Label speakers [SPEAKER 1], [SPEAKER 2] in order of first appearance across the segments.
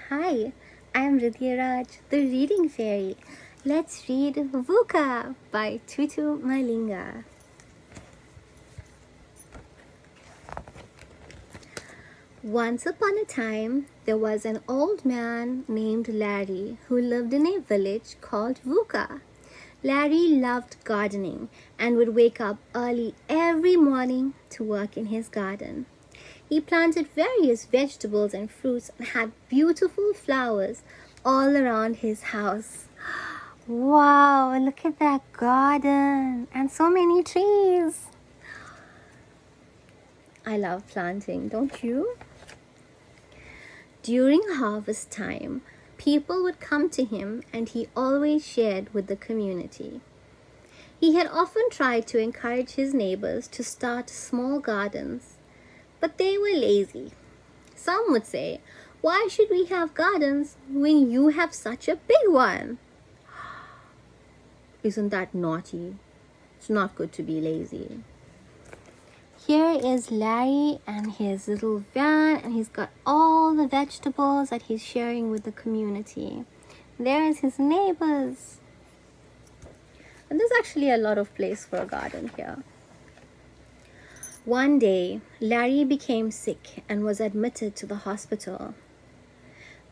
[SPEAKER 1] Hi, I'm Raj, the reading fairy. Let's read Vuka by Tutu Malinga. Once upon a time, there was an old man named Larry who lived in a village called Vuka. Larry loved gardening and would wake up early every morning to work in his garden. He planted various vegetables and fruits and had beautiful flowers all around his house. Wow, look at that garden and so many trees. I love planting, don't you? During harvest time, people would come to him and he always shared with the community. He had often tried to encourage his neighbors to start small gardens, but they were lazy. Some would say, "Why should we have gardens when you have such a big one?" Isn't that naughty? It's not good to be lazy. Here is Larry and his little van, and he's got all the vegetables that he's sharing with the community. There is his neighbors. And there's actually a lot of place for a garden here. One day, Larry became sick and was admitted to the hospital.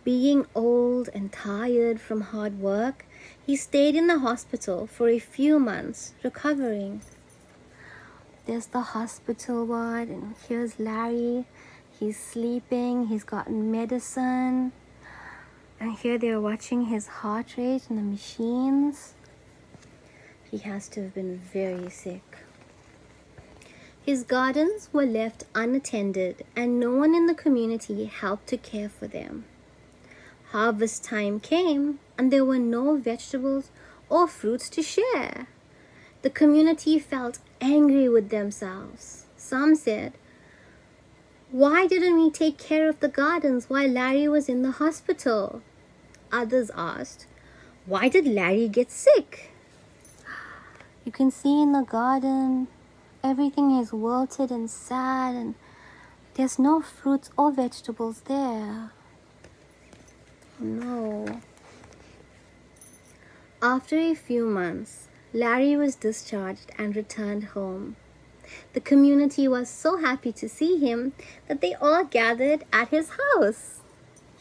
[SPEAKER 1] Being old and tired from hard work, he stayed in the hospital for a few months, recovering. There's the hospital ward, and here's Larry. He's sleeping, he's gotten medicine. And here they're watching his heart rate in the machines. He has to have been very sick. His gardens were left unattended, and no one in the community helped to care for them. Harvest time came, and there were no vegetables or fruits to share. The community felt angry with themselves. Some said, "Why didn't we take care of the gardens while Larry was in the hospital?" Others asked, "Why did Larry get sick?" You can see in the garden, everything is wilted and sad, and there's no fruits or vegetables there. No. After a few months, Larry was discharged and returned home. The community was so happy to see him that they all gathered at his house.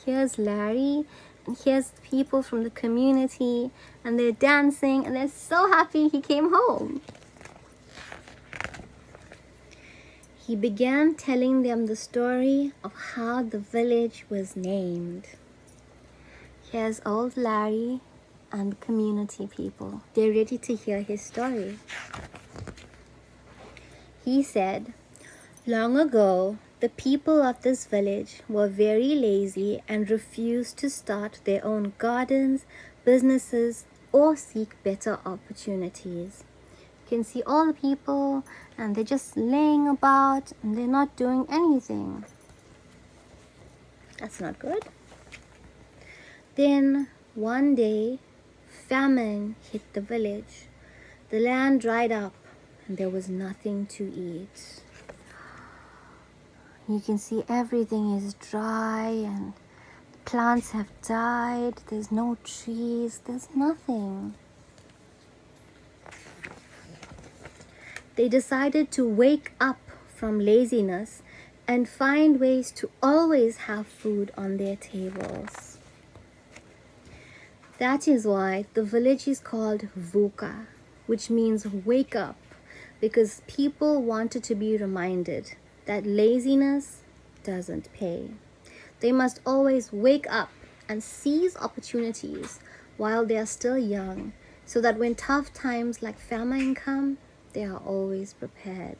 [SPEAKER 1] Here's Larry, and here's people from the community, and they're dancing, and they're so happy he came home. He began telling them the story of how the village was named. Here's old Larry and the community people. They're ready to hear his story. He said, "Long ago, the people of this village were very lazy and refused to start their own gardens, businesses, or seek better opportunities." You can see all the people, and they're just laying about, and they're not doing anything. That's not good. Then, one day, famine hit the village. The land dried up, and there was nothing to eat. You can see everything is dry, and the plants have died. There's no trees. There's nothing. They decided to wake up from laziness and find ways to always have food on their tables. That is why the village is called Vuka, which means wake up, because people wanted to be reminded that laziness doesn't pay. They must always wake up and seize opportunities while they are still young, so that when tough times like famine come, they are always prepared.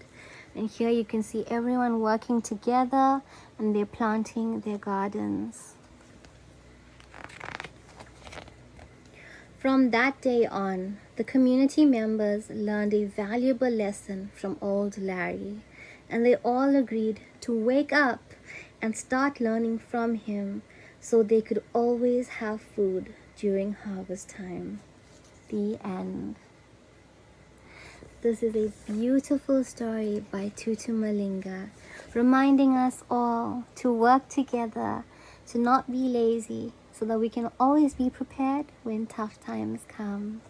[SPEAKER 1] And here you can see everyone working together, and they're planting their gardens. From that day on, the community members learned a valuable lesson from old Larry, and they all agreed to wake up and start learning from him so they could always have food during harvest time. The end. This is a beautiful story by Tutu Malinga, reminding us all to work together to not be lazy, so that we can always be prepared when tough times come.